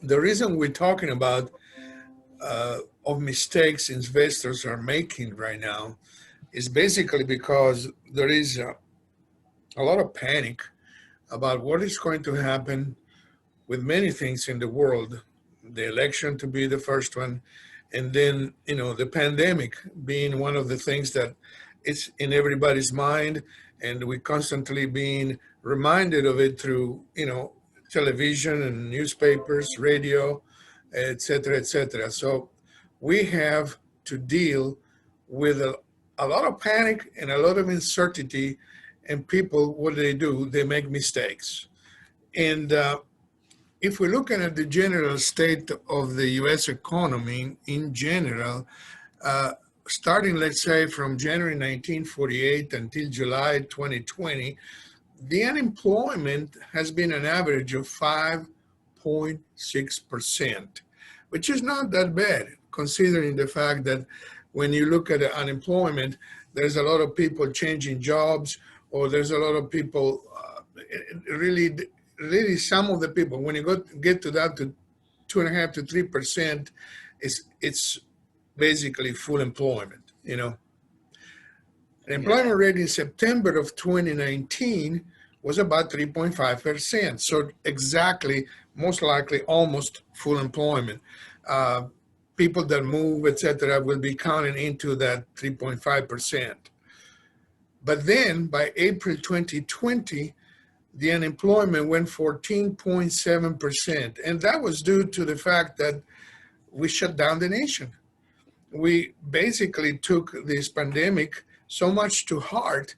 the reason we're talking about of mistakes investors are making right now is basically because there is a lot of panic about what is going to happen with many things in the world, the election to be the first one, and then the pandemic being one of the things that is in everybody's mind, and we constantly being reminded of it through television and newspapers, radio, etc., etc. So we have to deal with a lot of panic and a lot of uncertainty, and people, what do? They make mistakes. And if we're looking at the general state of the U.S. economy in general, uh, starting, let's say, from January 1948 until July 2020, the unemployment has been an average of 5.6%, which is not that bad, considering the fact that when you look at the unemployment, there's a lot of people changing jobs, or there's a lot of people really some of the people, when you get to that to 2.5 to 3%, it's basically full employment. The employment rate in September of 2019 was about 3.5%. So exactly, most likely, almost full employment. People that move, etc., will be counted into that 3.5%. But then by April 2020, the unemployment went 14.7%. And that was due to the fact that we shut down the nation. We basically took this pandemic so much to heart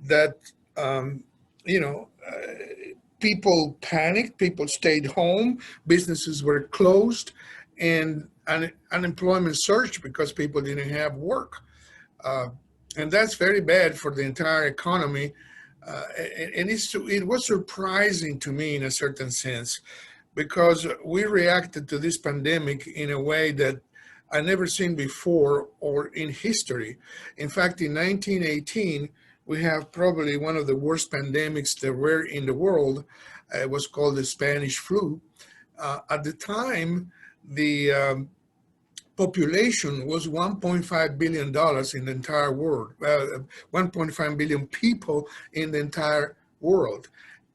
that, people panicked, people stayed home, businesses were closed, and unemployment surged because people didn't have work. And that's very bad for the entire economy. And it was surprising to me in a certain sense, because we reacted to this pandemic in a way that I never seen before or in history. In fact, in 1918, we have probably one of the worst pandemics there were in the world. It was called the Spanish flu. At the time, the population was $1.5 billion in the entire world, 1.5 billion people in the entire world.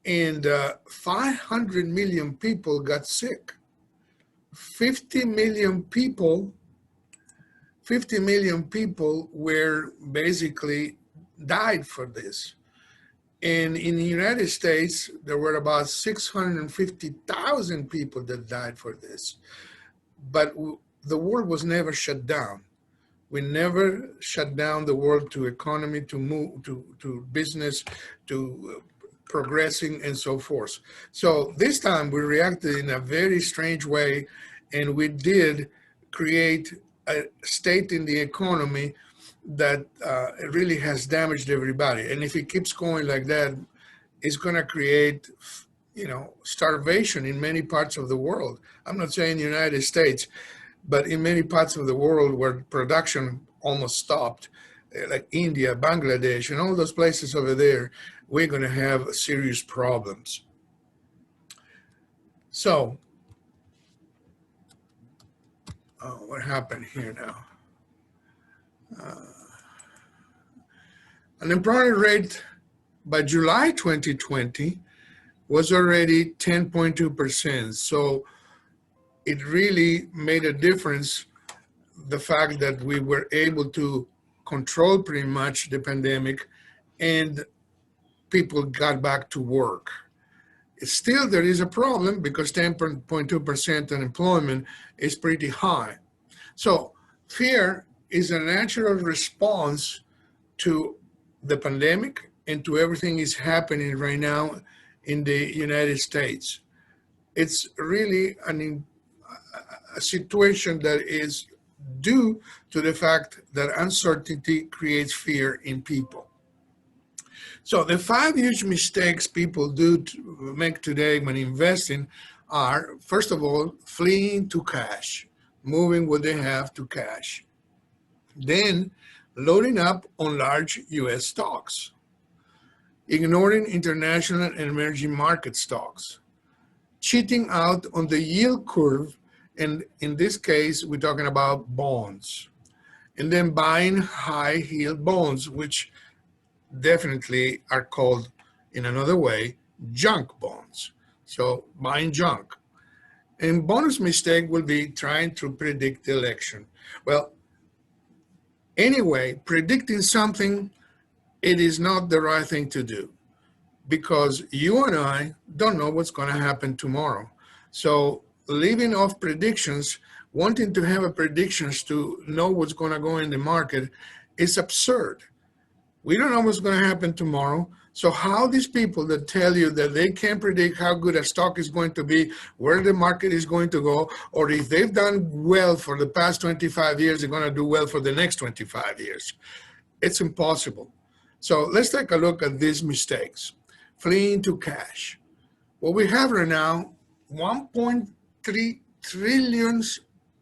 And 500 million people got sick. 50 million people were basically died for this. And in the United States, there were about 650,000 people that died for this. But the world was never shut down. We never shut down the world to economy, to move, to business, to progressing, and so forth. So this time we reacted in a very strange way, and we did create a state in the economy that really has damaged everybody. And if it keeps going like that, it's going to create, starvation in many parts of the world. I'm not saying the United States, but in many parts of the world where production almost stopped, like India, Bangladesh, and all those places over there, we're going to have serious problems. So, what happened here now? Unemployment rate by July 2020 was already 10.2%. So it really made a difference, the fact that we were able to control pretty much the pandemic and people got back to work. Still, there is a problem because 10.2% unemployment is pretty high. So fear is a natural response to the pandemic and to everything is happening right now in the United States. It's really a situation that is due to the fact that uncertainty creates fear in people. So the 5 huge mistakes people make today when investing are, first of all, fleeing to cash, moving what they have to cash. Then loading up on large U.S. stocks, ignoring international and emerging market stocks, cheating out on the yield curve, and in this case, we're talking about bonds, and then buying high yield bonds, which definitely are called in another way junk bonds. So buying junk. And bonus mistake will be trying to predict the election. Well, anyway, predicting something, it is not the right thing to do, because you and I don't know what's going to happen tomorrow. So living off predictions, wanting to have a predictions to know what's going to go in the market is absurd. We don't know what's going to happen tomorrow. So how these people that tell you that they can't predict how good a stock is going to be, where the market is going to go, or if they've done well for the past 25 years, they're going to do well for the next 25 years. It's impossible. So let's take a look at these mistakes. Fleeing to cash. What we have right now, 1.3 trillions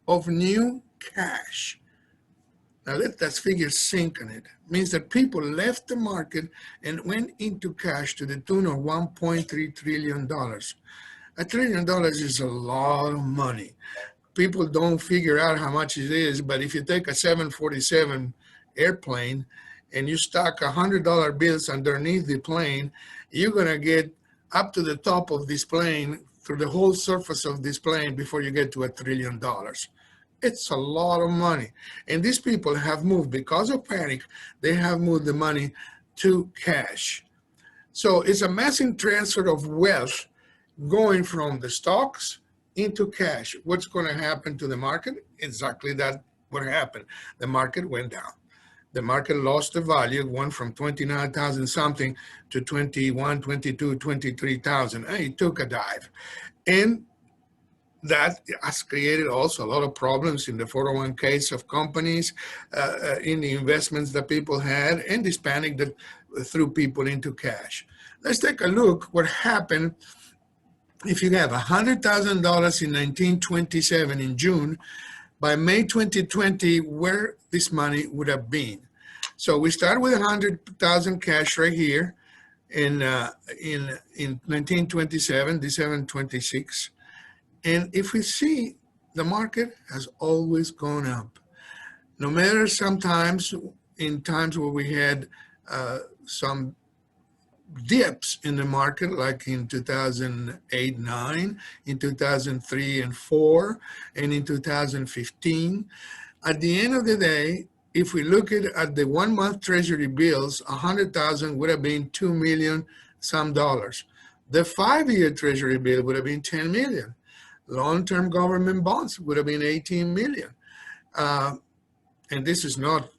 of new cash. Now let that figure sink on it. Means that people left the market and went into cash to the tune of $1.3 trillion. $1 trillion is a lot of money. People don't figure out how much it is, but if you take a 747 airplane and you stack $100 bills underneath the plane, you're gonna get up to the top of this plane, through the whole surface of this plane, before you get to $1 trillion. It's a lot of money. And these people have moved, because of panic, they have moved the money to cash. So it's a massive transfer of wealth going from the stocks into cash. What's going to happen to the market? Exactly that what happened. The market went down. The market lost the value, went from 29,000 something to 21, 22, 23,000. And it took a dive. And that has created also a lot of problems in the 401ks of companies, in the investments that people had, and this panic that threw people into cash. Let's take a look what happened if you have $100,000 in 1927 in June. By May 2020, where this money would have been. So we start with 100,000 cash right here in 1927, December 26. And if we see, the market has always gone up. No matter sometimes, in times where we had some dips in the market, like in 2008-9, in 2003 and 4, and in 2015. At the end of the day, if we look at the 1 month treasury bills, 100,000 would have been 2 million some dollars. The 5-year treasury bill would have been 10 million. Long-term government bonds would have been 18 million. And this is not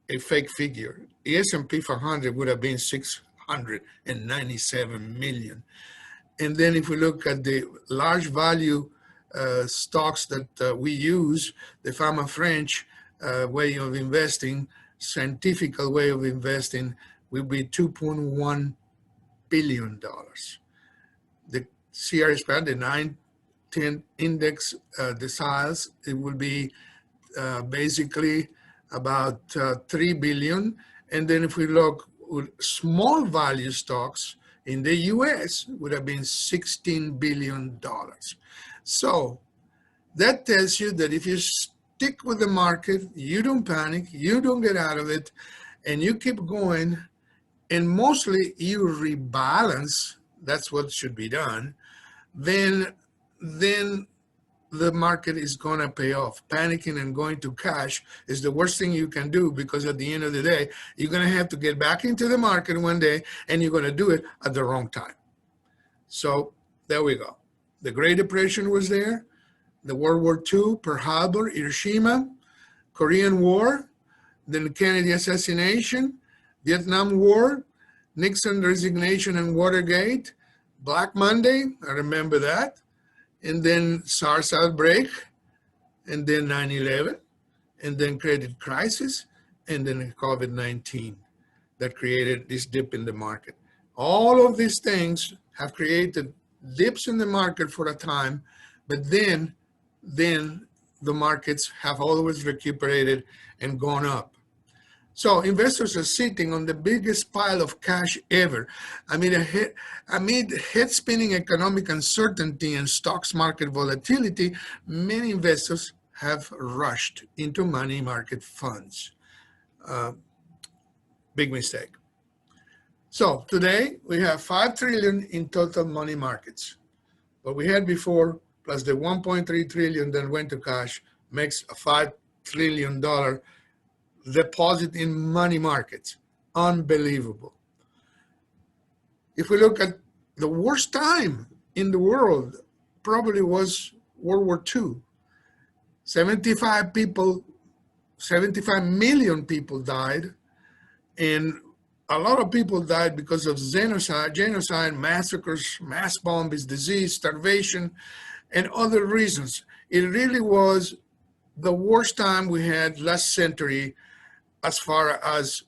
a fake figure. The S&P 500 would have been 697 million. And then if we look at the large value stocks that we use, the Fama French way of investing, scientific way of investing, will be $2.1 billion. The CRSP, the 910 index deciles, it will be basically about 3 billion. And then if we look with small value stocks in the US, would have been $16 billion. So that tells you that if you stick with the market, you don't panic, you don't get out of it, and you keep going, and mostly you rebalance, that's what should be done, then the market is going to pay off. Panicking and going to cash is the worst thing you can do, because at the end of the day, you're going to have to get back into the market one day, and you're going to do it at the wrong time. So there we go. The Great Depression was there, the World War II, Pearl Harbor, Hiroshima, Korean War, then the Kennedy assassination, Vietnam War, Nixon resignation and Watergate, Black Monday, I remember that, and then SARS outbreak, and then 9/11, and then credit crisis, and then COVID-19 that created this dip in the market. All of these things have created dips in the market for a time, but then the markets have always recuperated and gone up. So investors are sitting on the biggest pile of cash ever. Amid head-spinning economic uncertainty and stocks market volatility, many investors have rushed into money market funds. Big mistake. So today we have 5 trillion in total money markets. What we had before, plus the 1.3 trillion that went to cash, makes a $5 trillion deposit in money markets. Unbelievable. If we look at the worst time in the world, probably was World War II. 75 million people died, and a lot of people died because of genocide, massacres, mass bombings, disease, starvation, and other reasons. It really was the worst time we had last century as far as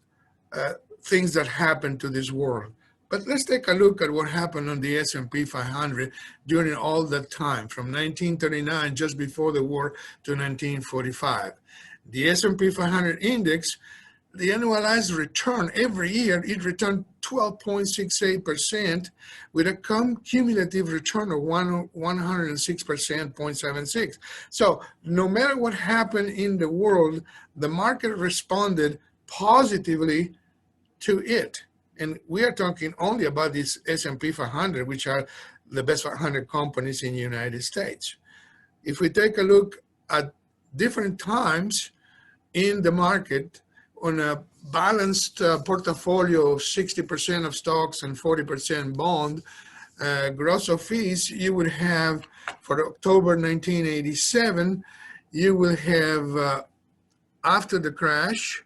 things that happened to this world. But let's take a look at what happened on the S&P 500 during all that time, from 1939, just before the war, to 1945. The S&P 500 index, the annualized return every year, it returned 12.68% with a cumulative return of 106%, 0.76. So no matter what happened in the world, the market responded positively to it. And we are talking only about this S&P 500, which are the best 500 companies in the United States. If we take a look at different times in the market, on a balanced portfolio of 60% of stocks and 40% bond, gross of fees, you would have for October 1987, you will have, after the crash,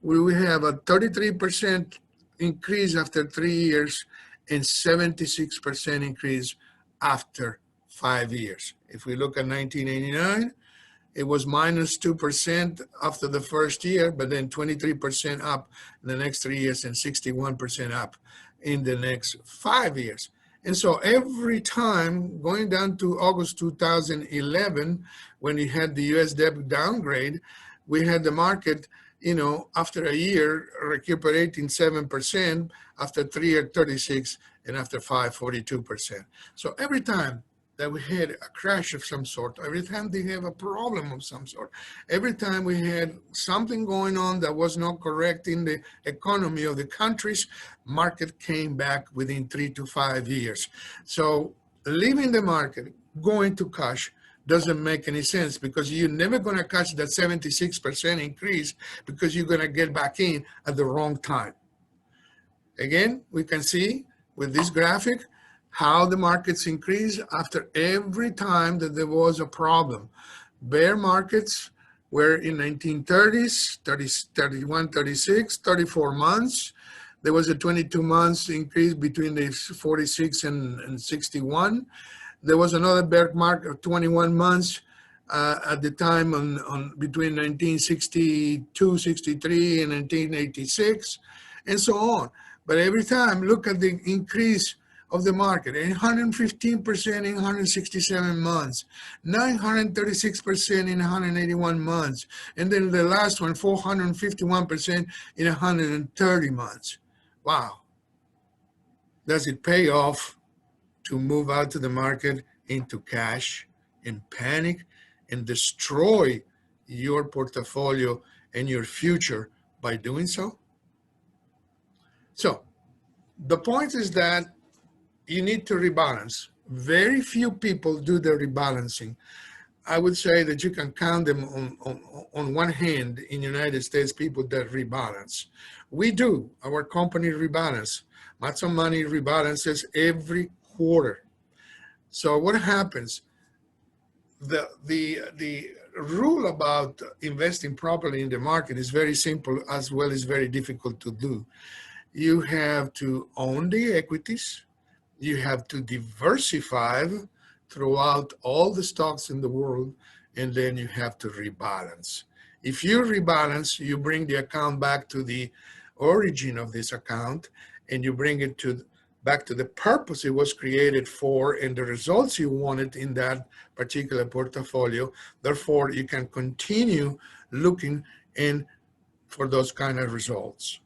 we will have a 33% increase after 3 years and 76% increase after 5 years. If we look at 1989, it was minus 2% after the first year, but then 23% up in the next 3 years and 61% up in the next 5 years. And so every time, going down to August 2011, when we had the US debt downgrade, we had the market, after a year recuperating 7%, after 3 years 36%, and after 5, 42%. So every time that we had a crash of some sort, every time they have a problem of some sort, every time we had something going on that was not correct in the economy of the countries, market came back within 3 to 5 years. So leaving the market, going to cash, doesn't make any sense, because you're never going to catch that 76% increase, because you're going to get back in at the wrong time. Again, we can see with this graphic how the markets increase after every time that there was a problem. Bear markets were in 1930s, 30, 31, 36, 34 months. There was a 22 months increase between the 46 and 61. There was another bear market of 21 months at the time on between 1962, 63 and 1986, and so on. But every time, look at the increase of the market, 115% in 167 months, 936% in 181 months, and then the last one, 451% in 130 months. Wow. Does it pay off to move out to the market into cash and panic and destroy your portfolio and your future by doing so? So the point is that you need to rebalance. Very few people do the rebalancing. I would say that you can count them on one hand in the United States, people that rebalance. We do. Our company rebalance. Matzo Money rebalances every quarter. So what happens? The rule about investing properly in the market is very simple, as well as very difficult to do. You have to own the equities. You have to diversify throughout all the stocks in the world, and then you have to rebalance. If you rebalance, you bring the account back to the origin of this account, and you bring it back to the purpose it was created for and the results you wanted in that particular portfolio. Therefore, you can continue looking and for those kind of results.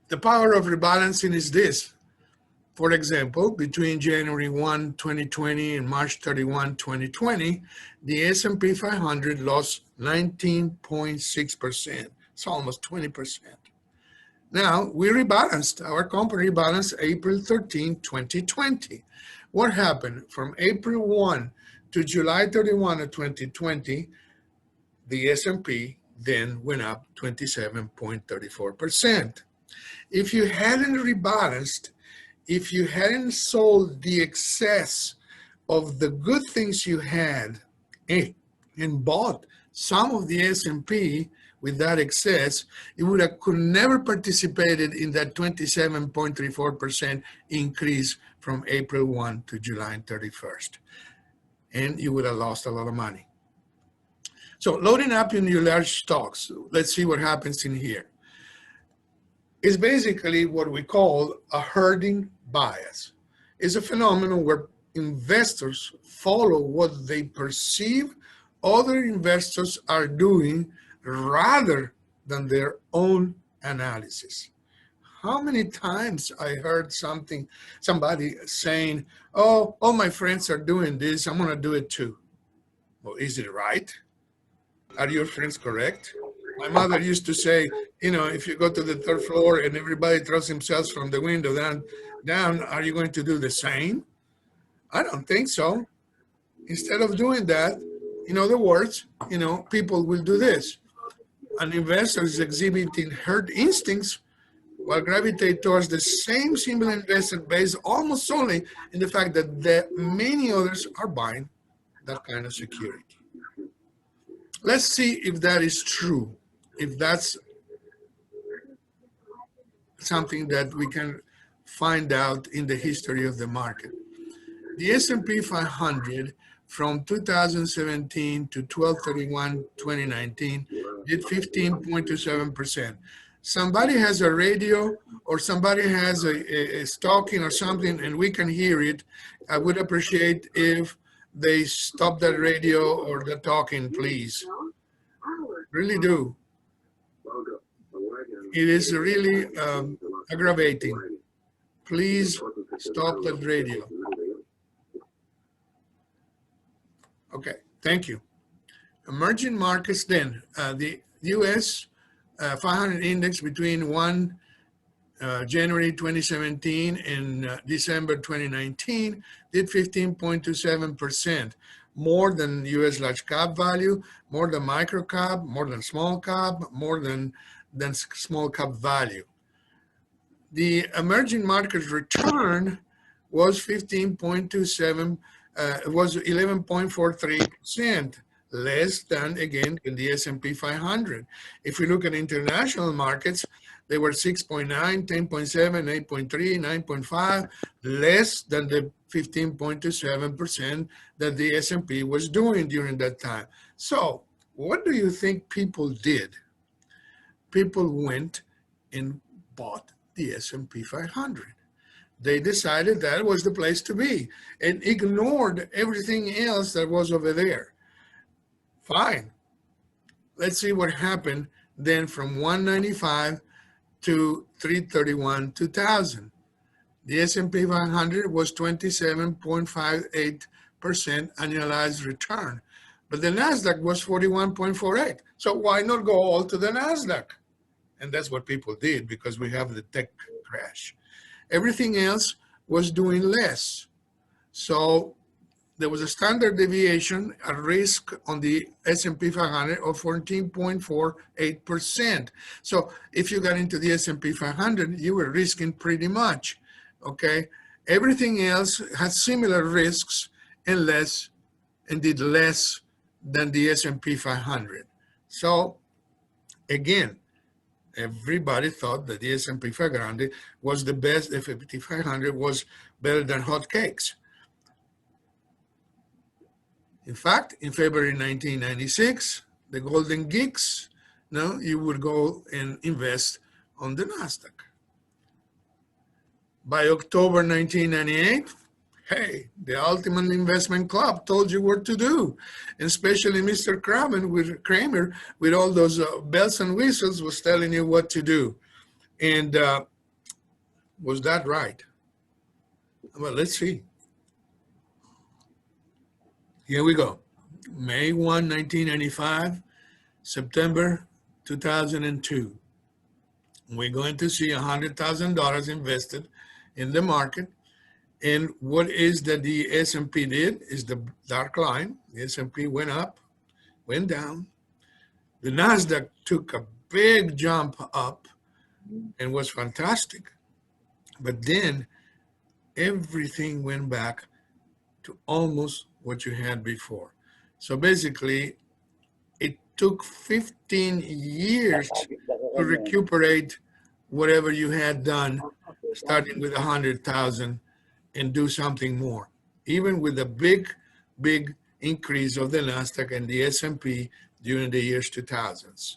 The power of rebalancing is this. For example, between January 1, 2020 and March 31, 2020, the S&P 500 lost 19.6%. It's almost 20%. Now, we rebalanced. Our company rebalanced April 13, 2020. What happened? From April 1 to July 31 of 2020, the S&P then went up 27.34%. If you hadn't rebalanced, if you hadn't sold the excess of the good things you had and bought some of the S&P with that excess, you would have could never participated in that 27.34% increase from April 1 to July 31st. And you would have lost a lot of money. So loading up in your large stocks, let's see what happens in here. Is basically what we call a herding bias. It's a phenomenon where investors follow what they perceive other investors are doing rather than their own analysis. How many times I heard somebody saying, oh, all my friends are doing this, I'm gonna do it too. Well, is it right? Are your friends correct? My mother used to say, you know, if you go to the third floor and everybody throws themselves from the window down, are you going to do the same? I don't think so. Instead of doing that, in other words, you know, people will do this. An investor is exhibiting herd instincts will gravitate towards the same single investor based almost solely in the fact that many others are buying that kind of security. Let's see if that is true, if that's something that we can find out in the history of the market. The S&P 500 from 2017 to 12/31/2019 did 15.27%. Somebody has a radio or somebody has a stalking or something and we can hear it. I would appreciate if they stop that radio or the talking, please. Really do. It is really aggravating. Please stop that radio. Okay, thank you. Emerging markets then, the US 500 index between January 2017 and December 2019 did 15.27%, more than US large cap value, more than micro cap, more than small cap, more than small cap value. The emerging market return was 15.27, was 11.43%, less than, again, in the S&P 500. If we look at international markets, they were 6.9, 10.7, 8.3, 9.5, less than the 15.27% that the S&P was doing during that time. So what do you think people did? People went and bought the S&P 500. They decided that was the place to be and ignored everything else that was over there. Fine. Let's see what happened then from 195 to 3/31/2000. The S&P 500 was 27.58% annualized return, but the NASDAQ was 41.48. So why not go all to the NASDAQ? And that's what people did because we have the tech crash. Everything else was doing less. So there was a standard deviation, a risk on the S&P 500 of 14.48%. So if you got into the S&P 500, you were risking pretty much, okay? Everything else had similar risks and did less than the S&P 500. So again, everybody thought that the S&P 500 was the best. The S&P 500 was better than hotcakes. In fact, in February 1996, the golden geeks, you would go and invest on the NASDAQ. By October 1998, Hey, the Ultimate Investment Club told you what to do, and especially Mr. Kramer with all those bells and whistles was telling you what to do. And was that right? Well, let's see. Here we go. May 1, 1995, September 2002. We're going to see $100,000 invested in the market. And what is that the S&P did is the dark line. The S&P went up, went down. The NASDAQ took a big jump up and was fantastic. But then everything went back to almost what you had before. So basically, it took 15 years to recuperate whatever you had done, starting with 100,000 and do something more. Even with a big increase of the Nasdaq and the S&P during the years 2000s.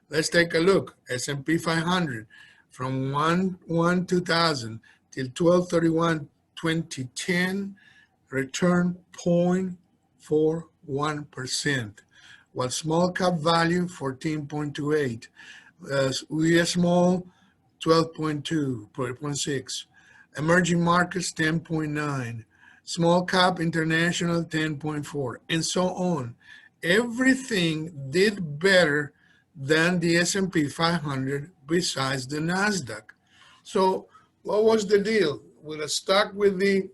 Let's take a look. S&P 500 from 1/1/2000 till 12/31/2010 returned 0.41%, while small cap value 14.28, US small 12.2.6, emerging markets 10.9, small cap international 10.4, and so on. Everything did better than the S&P 500 besides the Nasdaq. So what was the deal? Will I stuck with the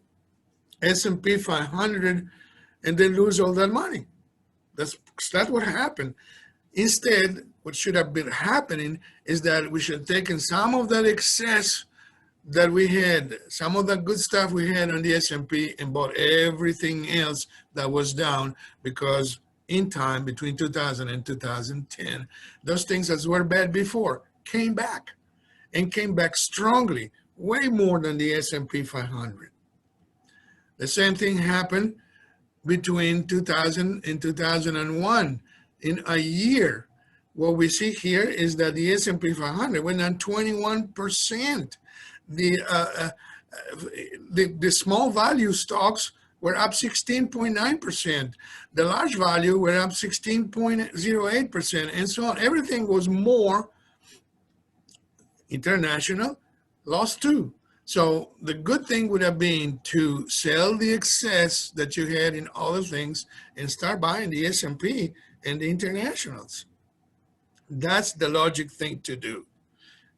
S&P 500 and then lose all that money? That's what happened. Instead, what should have been happening is that we should have taken some of that excess that we had, some of the good stuff we had on the S&P, and bought everything else that was down, because in time between 2000 and 2010, those things that were bad before came back, and came back strongly, way more than the S&P 500. The same thing happened between 2000 and 2001. In a year, what we see here is that the S&P 500 went down 21%. The small value stocks were up 16.9%. The large value were up 16.08%, and so on. Everything was more. International lost too. So the good thing would have been to sell the excess that you had in other things and start buying the S&P and the internationals. That's the logic thing to do,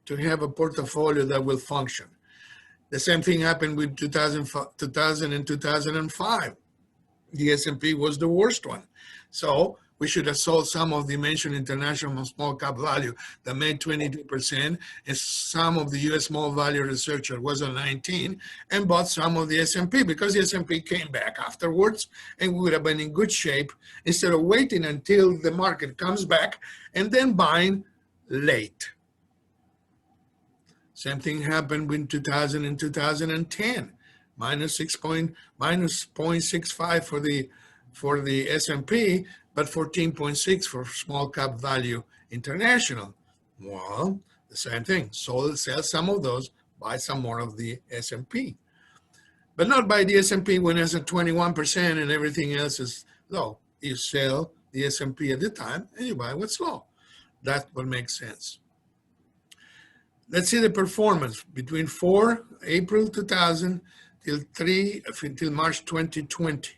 to have a portfolio that will function. The same thing happened with 2000 and 2005. The S&P was the worst one. So we should have sold some of the mentioned international small cap value that made 22%, and some of the US small value researcher was on 19, and bought some of the S&P, because the S&P came back afterwards, and we would have been in good shape instead of waiting until the market comes back and then buying late. Same thing happened in 2000 and 2010. Minus 0.65 for the S&P, but 14.6 for small cap value international. Well, the same thing. Sell some of those, buy some more of the S&P, but not buy the S&P when it's at 21% and everything else is low. You sell the S&P at the time and you buy what's low. That's what makes sense. Let's see the performance between April 2000 till March 2020.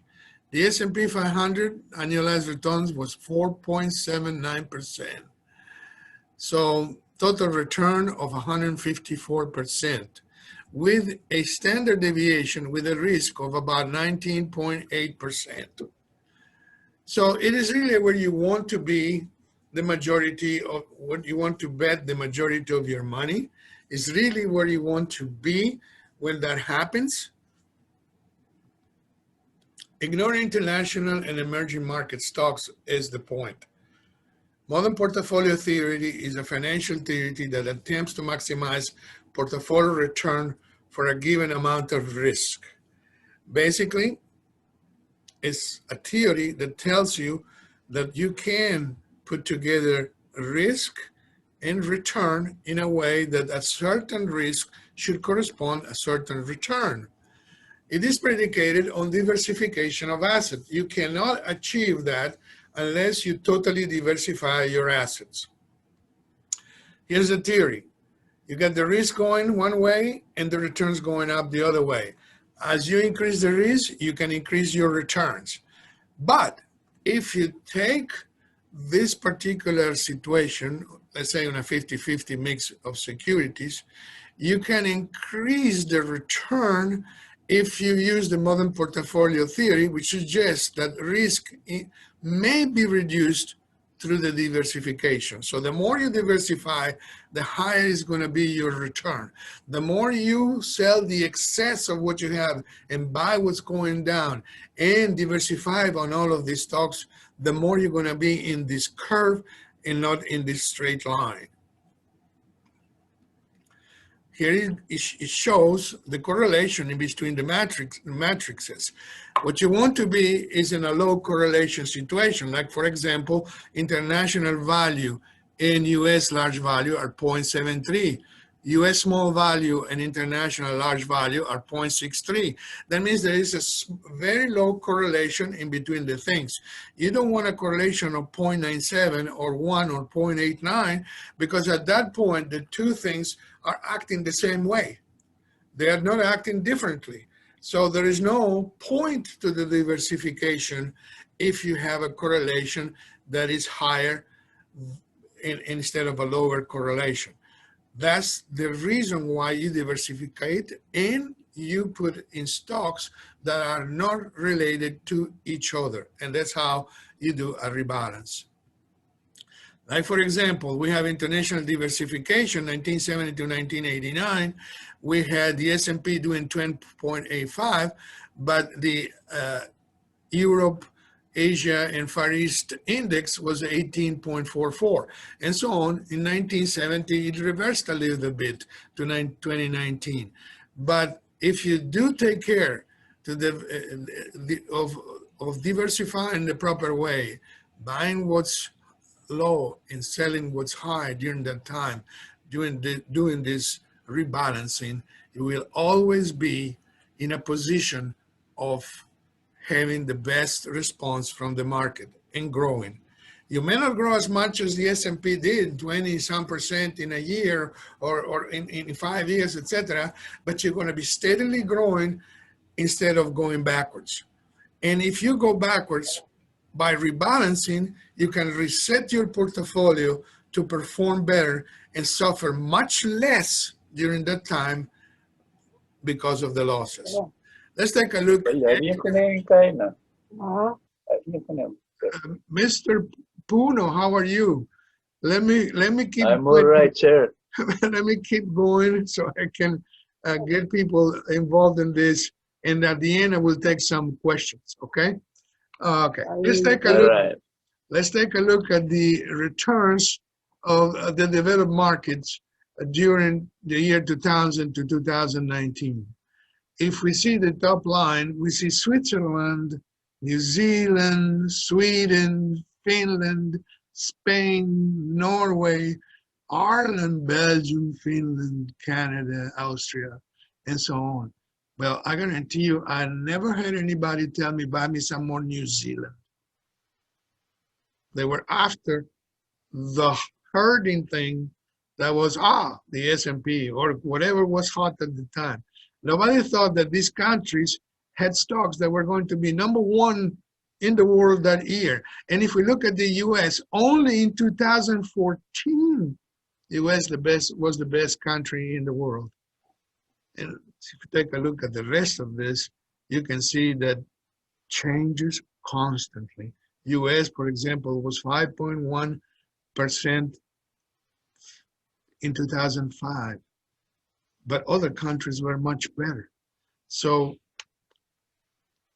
The S&P 500 annualized returns was 4.79%. So total return of 154%, with a standard deviation with a risk of about 19.8%. So it is really where you want to be. The majority of what you want to bet, the majority of your money, is really where you want to be when that happens. Ignoring international and emerging market stocks is the point. Modern portfolio theory is a financial theory that attempts to maximize portfolio return for a given amount of risk. Basically, it's a theory that tells you that you can put together risk and return in a way that a certain risk should correspond a certain return. It is predicated on diversification of assets. You cannot achieve that unless you totally diversify your assets. Here's the theory. You get the risk going one way and the returns going up the other way. As you increase the risk, you can increase your returns. But if you take this particular situation, let's say on a 50-50 mix of securities, you can increase the return if you use the modern portfolio theory, which suggests that risk may be reduced through the diversification. So the more you diversify, the higher is going to be your return. The more you sell the excess of what you have and buy what's going down and diversify on all of these stocks, the more you're going to be in this curve and not in this straight line. Here it shows the correlation in between the matrices. What you want to be is in a low correlation situation, like for example, international value and US large value are 0.73. US small value and international large value are 0.63. That means there is a very low correlation in between the things. You don't want a correlation of 0.97 or 1 or 0.89, because at that point, the two things are acting the same way. They are not acting differently. So there is no point to the diversification if you have a correlation that is higher instead of a lower correlation. That's the reason why you diversificate and you put in stocks that are not related to each other. And that's how you do a rebalance. Like for example, we have international diversification, 1970 to 1989. We had the S&P doing 20.85, but the Europe, Asia, and Far East index was 18.44, and so on. In 1970, it reversed a little bit to 2019. But if you do take care of diversifying the proper way, buying what's low and selling what's high during that time, doing this rebalancing, you will always be in a position of having the best response from the market and growing. You may not grow as much as the S&P did, 20-some% in a year or in 5 years, etc., but you're going to be steadily growing instead of going backwards. And if you go backwards, by rebalancing, you can reset your portfolio to perform better and suffer much less during that time because of the losses. Let's take a look. Mr. Puno, how are you? Let me keep. I'm all right, Chair. Let me keep going so I can get people involved in this, and at the end I will take some questions. Okay. Okay. Let's take a look. Right. Let's take a look at the returns of the developed markets during the year 2000 to 2019. If we see the top line, we see Switzerland, New Zealand, Sweden, Finland, Spain, Norway, Ireland, Belgium, Finland, Canada, Austria, and so on. Well, I guarantee you, I never heard anybody tell me, buy me some more New Zealand. They were after the herding thing that was, the S&P or whatever was hot at the time. Nobody thought that these countries had stocks that were going to be #1 in the world that year. And if we look at the US, only in 2014, the US was the best country in the world. And if you take a look at the rest of this, you can see that changes constantly. US, for example, was 5.1% in 2005, but other countries were much better. So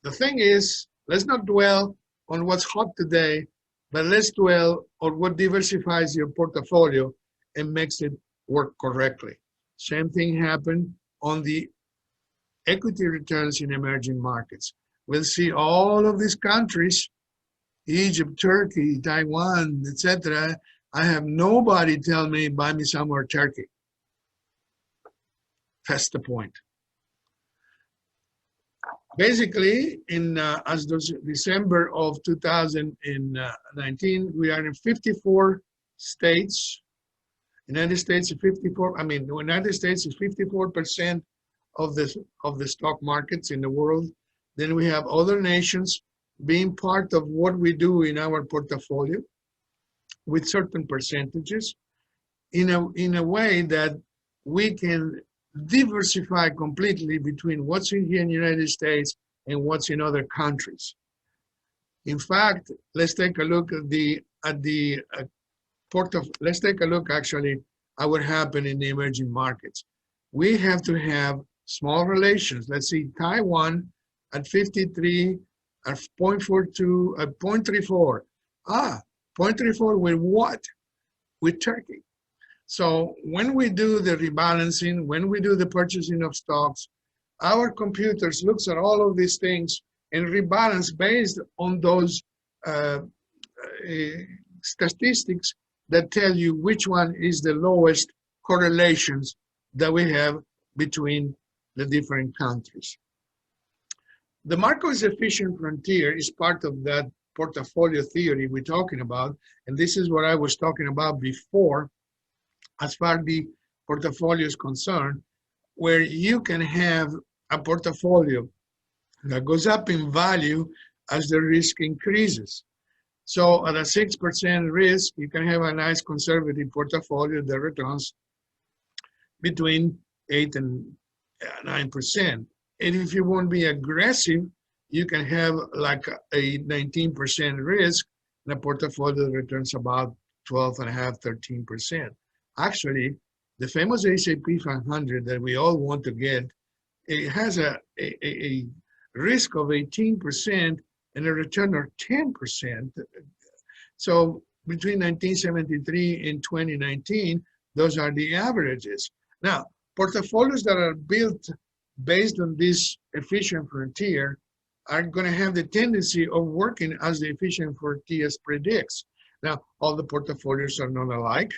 the thing is, let's not dwell on what's hot today, but let's dwell on what diversifies your portfolio and makes it work correctly. Same thing happened on the equity returns in emerging markets. We'll see all of these countries, Egypt, Turkey, Taiwan, etc. I have nobody tell me, buy me some more Turkey. That's the point. Basically, in as of December of 2019, we are in 54 states. United States is 54. I mean, the United States is 54% of the stock markets in the world. Then we have other nations being part of what we do in our portfolio with certain percentages in a way that we can diversify completely between what's in here in the United States and what's in other countries. In fact, let's take a look at let's take a look actually at what happened in the emerging markets. We have to have small relations. Let's see, Taiwan at 53, at 0.42, at 0.34. 0.34 with what? With Turkey. So when we do the rebalancing, when we do the purchasing of stocks, our computers looks at all of these things and rebalance based on those statistics that tell you which one is the lowest correlations that we have between the different countries. The Markowitz efficient frontier is part of that portfolio theory we're talking about, and this is what I was talking about before as far as the portfolio is concerned, where you can have a portfolio that goes up in value as the risk increases. So at a 6% risk, you can have a nice conservative portfolio that returns between 8 and 9%. And if you want to be aggressive, you can have like a 19% risk and a portfolio that returns about 12.5, 13%. Actually, the famous S&P 500 that we all want to get, it has a risk of 18% and a return of 10%. So between 1973 and 2019, those are the averages. Now, portfolios that are built based on this efficient frontier are going to have the tendency of working as the efficient frontier predicts. Now, all the portfolios are not alike.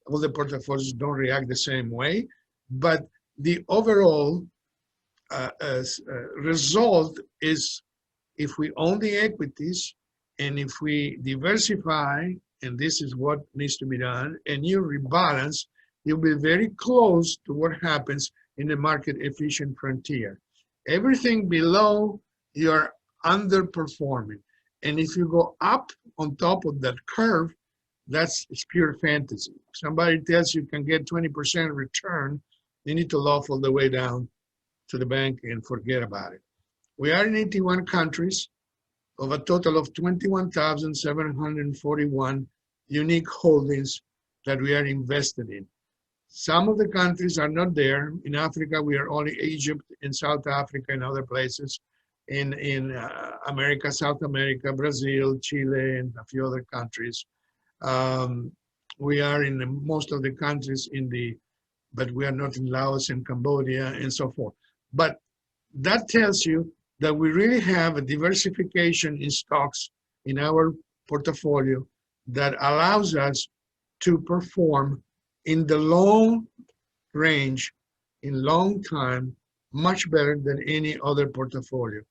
All the portfolios don't react the same way, but the overall result is if we own the equities and if we diversify, and this is what needs to be done, and you rebalance, you'll be very close to what happens in the market efficient frontier. Everything below, you're underperforming. And if you go up on top of that curve, it's pure fantasy. If somebody tells you can get 20% return, you need to loaf all the way down to the bank and forget about it. We are in 81 countries of a total of 21,741 unique holdings that we are invested in. Some of the countries are not there. In Africa, we are only Egypt and South Africa and other places. In America, South America, Brazil, Chile, and a few other countries. We are in most of the countries but we are not in Laos and Cambodia and so forth. But that tells you that we really have a diversification in stocks in our portfolio that allows us to perform in the long range, in long time, much better than any other portfolio.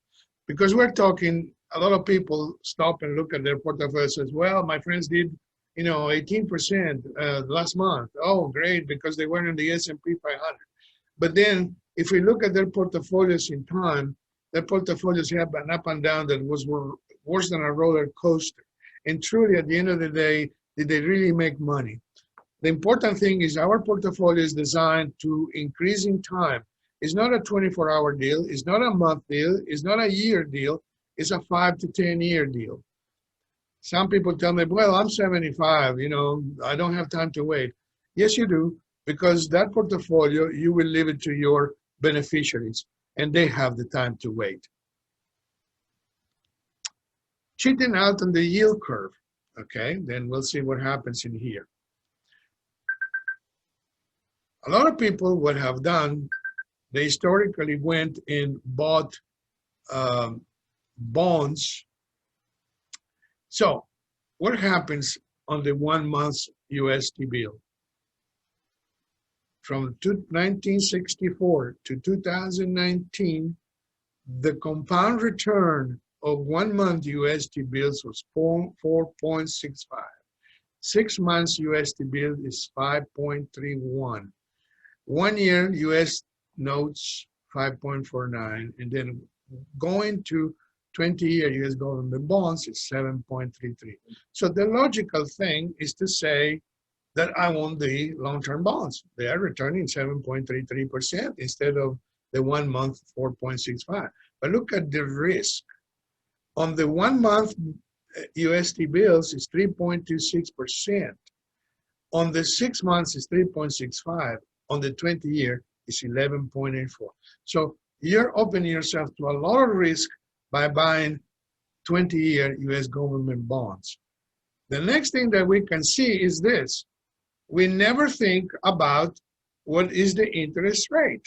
Because we're talking, a lot of people stop and look at their portfolio and says, well, my friends did 18% last month. Oh, great, because they were in the S&P 500. But then if we look at their portfolios in time, their portfolios have an up and down that was worse than a roller coaster. And truly, at the end of the day, did they really make money? The important thing is our portfolio is designed to increase in time. It's not a 24-hour deal. It's not a month deal. It's not a year deal. It's a 5 to 10-year deal. Some people tell me, well, I'm 75, I don't have time to wait. Yes, you do, because that portfolio, you will leave it to your beneficiaries, and they have the time to wait. Cheating out on the yield curve, okay? Then we'll see what happens in here. A lot of people would have done, they historically went and bought bonds. So what happens on the 1 month USD bill? From 1964 to 2019, the compound return of 1 month USD bills was 4.65. 6 months USD bill is 5.31. 1 year US notes 5.49, and then going to 20-year US government bonds is 7.33. So the logical thing is to say that I want the long-term bonds. They are returning 7.33% instead of the 1 month 4.65. But look at the risk. On the 1 month USD bills is 3.26%. On the 6 months is 3.65. On the 20-year is 11.84. So you're opening yourself to a lot of risk by buying 20-year US government bonds. The next thing that we can see is this. We never think about what is the interest rate.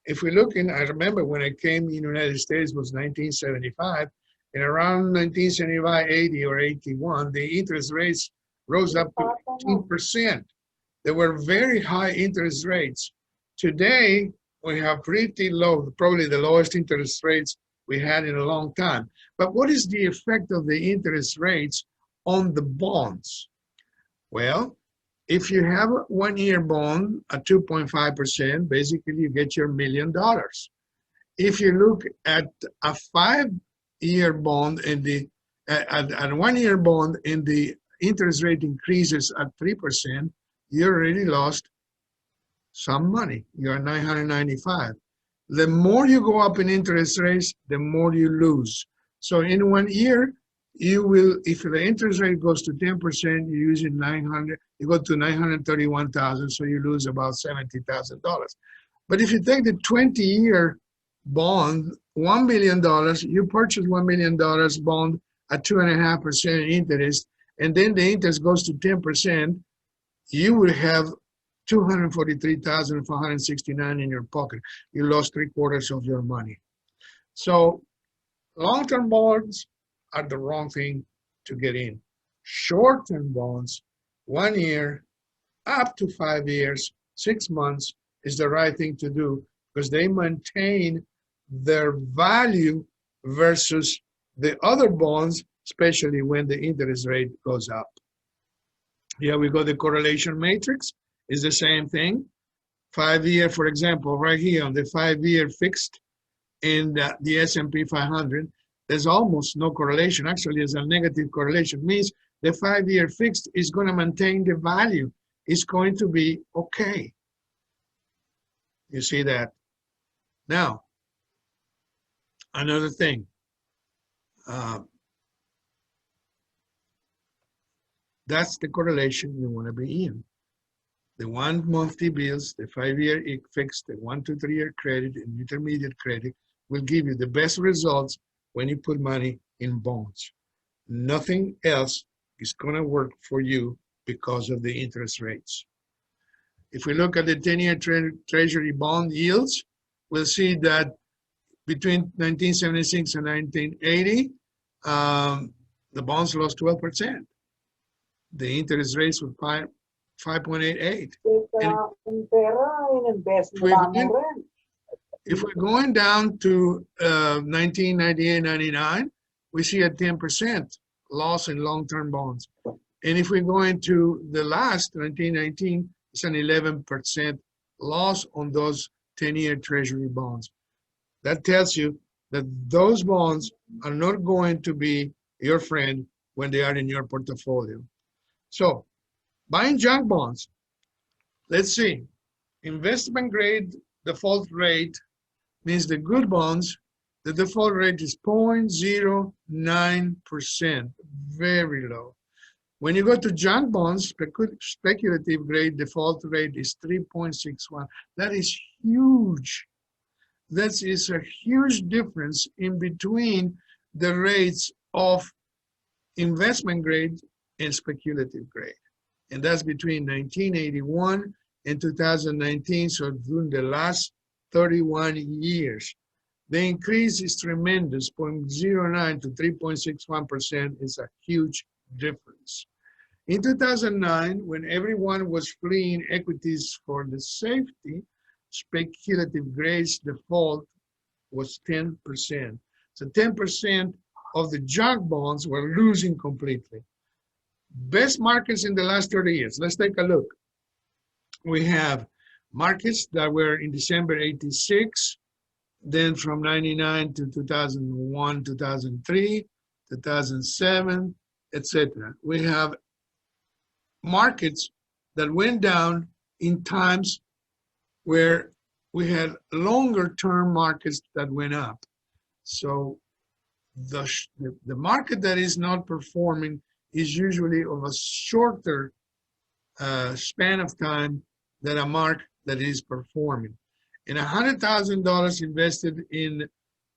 If we look in, I remember when I came in the United States was 1975, and around 1975, 80 or 81, the interest rates rose up to 18%. There were very high interest rates. Today, we have pretty low, probably the lowest interest rates we had in a long time. But what is the effect of the interest rates on the bonds? Well, if you have a 1 year bond at 2.5%, basically you get your $1 million. If you look at a 5-year bond and at 1 year bond and the interest rate increases at 3%, you already lost some money. You're 995. The more you go up in interest rates, the more you lose. So in 1 year, you will, if the interest rate goes to 10%, you're using 900, you go to 931,000, so you lose about $70,000. But if you take the 20-year bond, $1 million, you purchase $1 million bond at 2.5% interest, and then the interest goes to 10%, you will have $243,469 in your pocket. You lost 3/4 of your money. So long-term bonds are the wrong thing to get in. Short-term bonds, 1 year, up to 5 years, 6 months is the right thing to do because they maintain their value versus the other bonds, especially when the interest rate goes up. Here we go, the correlation matrix is the same thing. 5 year, for example, right here on the 5-year fixed in the S&P 500, there's almost no correlation. Actually, there's a negative correlation. It means the 5-year fixed is going to maintain the value. It's going to be okay. You see that? Now, another thing. That's the correlation you want to be in. The 1 month T-bills, the 5-year fixed, the 1 to 3 year credit, and intermediate credit will give you the best results when you put money in bonds. Nothing else is going to work for you because of the interest rates. If we look at the 10-year treasury bond yields, we'll see that between 1976 and 1980, the bonds lost 12%. The interest rates were 5.88. If we're going down to 1998-99, we see a 10% loss in long-term bonds. And if we're going to the last, 1919, it's an 11% loss on those 10-year treasury bonds. That tells you that those bonds are not going to be your friend when they are in your portfolio. So, buying junk bonds, let's see. Investment grade default rate means the good bonds, the default rate is 0.09%, very low. When you go to junk bonds, speculative grade default rate is 3.61. That is huge. That is a huge difference in between the rates of investment grade and speculative grade. And that's between 1981 and 2019, so during the last 31 years. The increase is tremendous, 0.09 to 3.61% is a huge difference. In 2009, when everyone was fleeing equities for the safety, speculative grades default was 10%. So 10% of the junk bonds were losing completely. Best markets in the last 30 years. Let's take a look. We have markets that were in December 86, then from 99 to 2001, 2003, 2007, etc. We have markets that went down in times where we had longer term markets that went up. So the market that is not performing is usually of a shorter span of time than a market that is performing. And $100,000 invested in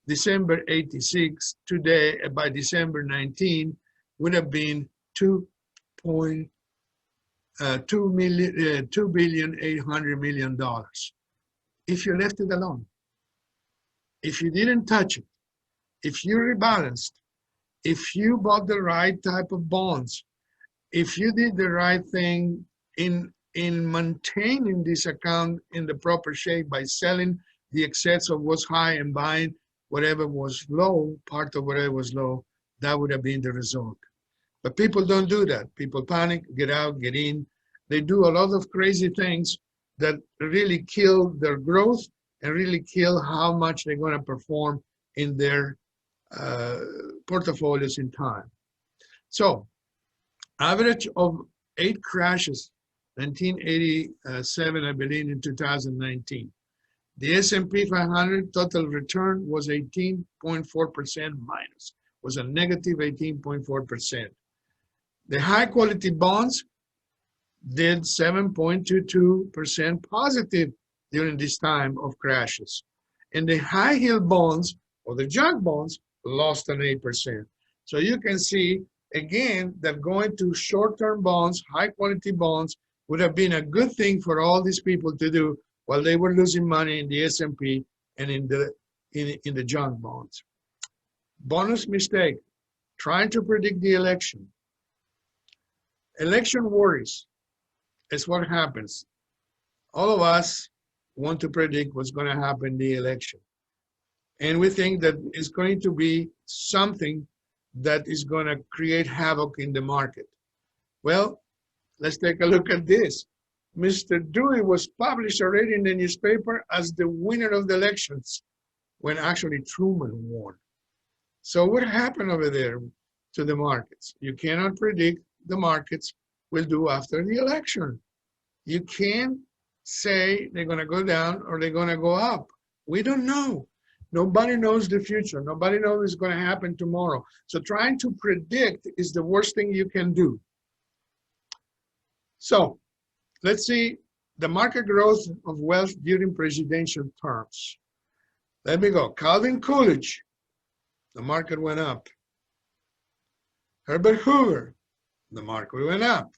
December 86 today, by December 19, would have been $2,800,000,000 if you left it alone. If you didn't touch it, if you rebalanced, if you bought the right type of bonds, if you did the right thing in maintaining this account in the proper shape by selling the excess of what's high and buying whatever was low, part of whatever was low, that would have been the result. But people don't do that. People panic, get out, get in. They do a lot of crazy things that really kill their growth and really kill how much they're going to perform in their portfolios in time. So, average of 8 crashes, 1987, I believe, in 2019. The S&P 500 total return was 18.4% minus, was a negative 18.4%. The high quality bonds did 7.22% positive during this time of crashes. And the high yield bonds, or the junk bonds, lost an 8%. So you can see, again, that going to short-term bonds, high-quality bonds, would have been a good thing for all these people to do while they were losing money in the S&P and in the junk bonds. Bonus mistake, trying to predict the election. Election worries is what happens. All of us want to predict what's going to happen in the election. And we think that it's going to be something that is going to create havoc in the market. Well, let's take a look at this. Mr. Dewey was published already in the newspaper as the winner of the elections when actually Truman won. So what happened over there to the markets? You cannot predict the markets will do after the election. You can't say they're going to go down or they're going to go up. We don't know. Nobody knows the future. Nobody knows what's going to happen tomorrow. So trying to predict is the worst thing you can do. So let's see the market growth of wealth during presidential terms. Let me go. Calvin Coolidge, the market went up. Herbert Hoover, the market went up.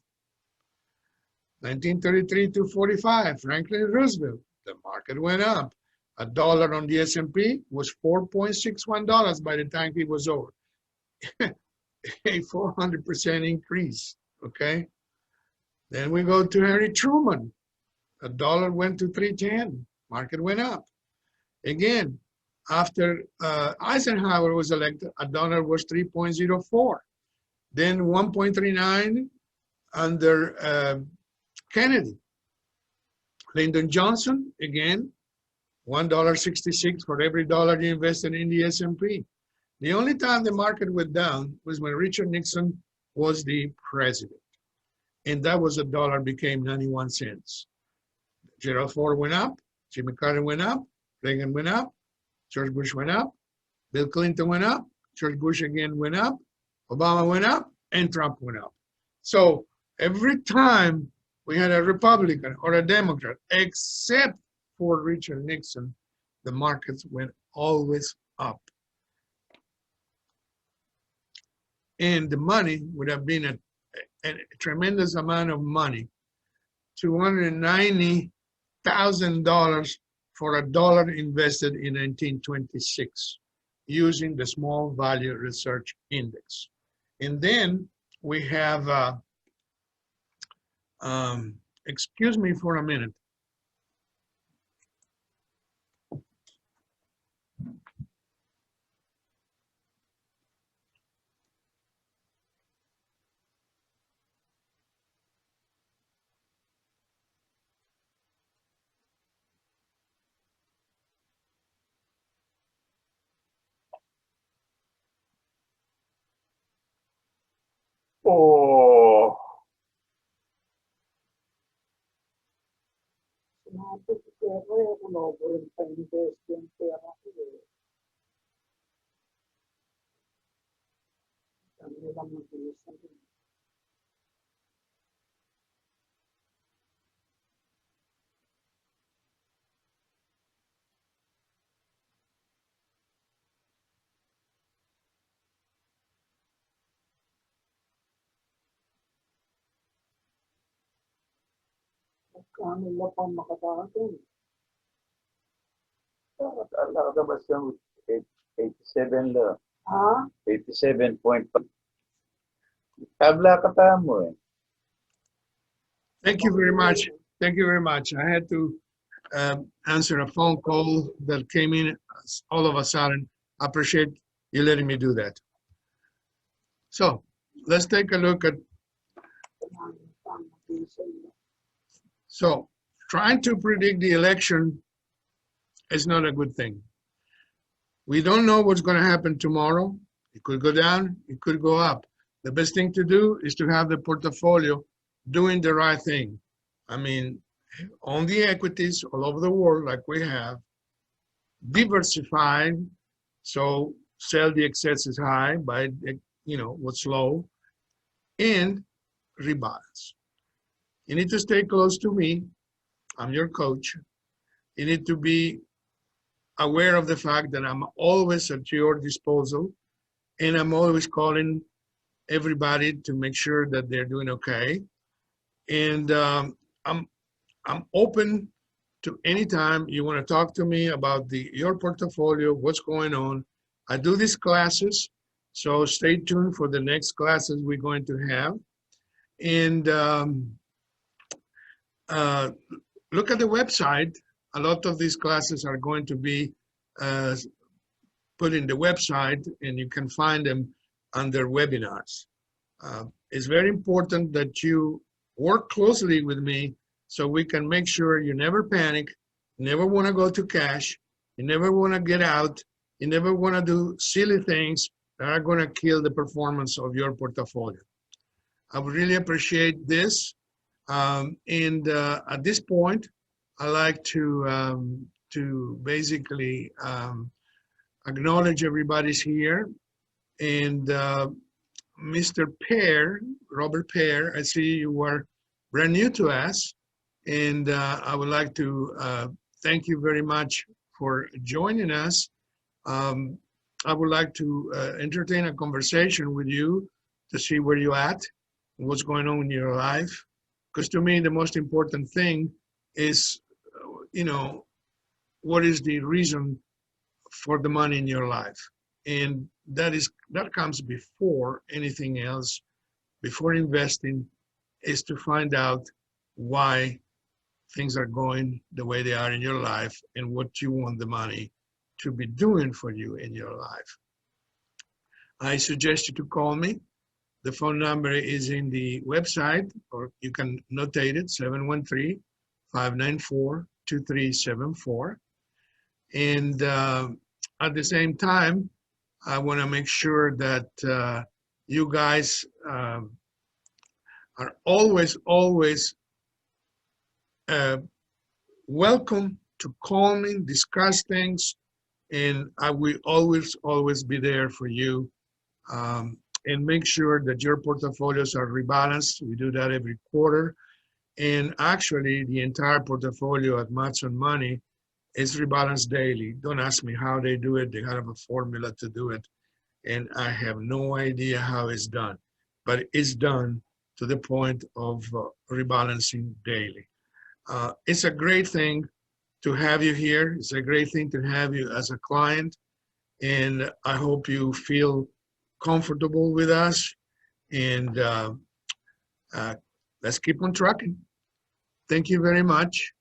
1933 to 45, Franklin Roosevelt, the market went up. $1 on the S&P was $4.61 by the time it was over. A 400% increase, okay? Then we go to Harry Truman. $1 went to $3.10, market went up. Again, after Eisenhower was elected, $1 was 3.04. Then 1.39 under Kennedy. Lyndon Johnson, again, $1.66 for every dollar you invested in the S&P. The only time the market went down was when Richard Nixon was the president. And that was $1 became 91 cents. Gerald Ford went up, Jimmy Carter went up, Reagan went up, George Bush went up, Bill Clinton went up, George Bush again went up, Obama went up, and Trump went up. So every time we had a Republican or a Democrat, except for Richard Nixon, the markets went always up. And the money would have been a tremendous amount of money, $290,000 for $1 invested in 1926 using the Small Value Research Index. And then we have, excuse me for a minute. Oh. Sinabi ko kaya kung over invest yung pera ko eh. Kami lang mag-iis na din. Kano na pang makatakin? Nakakabas yung 87 lang. Ha? 87.5. Tabla ka mo eh. Thank you very much. Thank you very much. I had to answer a phone call that came in all of a sudden. I appreciate you letting me do that. So let's take a look at. So trying to predict the election is not a good thing. We don't know what's going to happen tomorrow. It could go down, it could go up. The best thing to do is to have the portfolio doing the right thing. I mean, on the equities all over the world, like we have, diversified, so sell the excesses high, buy, what's low, and rebalance. You need to stay close to me. I'm your coach. You need to be aware of the fact that I'm always at your disposal, and I'm always calling everybody to make sure that they're doing okay. And I'm open to any time you want to talk to me about your portfolio, what's going on. I do these classes, so stay tuned for the next classes we're going to have. And look at the website. A lot of these classes are going to be put in the website, and you can find them under webinars. It's very important that you work closely with me so we can make sure you never panic, you never want to go to cash, you never want to get out, you never want to do silly things that are going to kill the performance of your portfolio. I would really appreciate this. And at this point, I like to basically acknowledge everybody's here. And Mr. Pear, Robert Pear, I see you were brand new to us. And I would like to thank you very much for joining us. I would like to entertain a conversation with you to see where you're at, what's going on in your life. Because to me, the most important thing is, what is the reason for the money in your life? And that comes before anything else, before investing, is to find out why things are going the way they are in your life and what you want the money to be doing for you in your life. I suggest you to call me. The phone number is in the website, or you can notate it, 713-594-2374. And at the same time, I want to make sure that you guys are always welcome to call me, discuss things, and I will always be there for you. And make sure that your portfolios are rebalanced. We do that every quarter. And actually, the entire portfolio at Matson Money is rebalanced daily. Don't ask me how they do it. They have a formula to do it. And I have no idea how it's done. But it's done to the point of rebalancing daily. It's a great thing to have you here. It's a great thing to have you as a client. And I hope you feel comfortable with us. And let's keep on trucking. Thank you very much.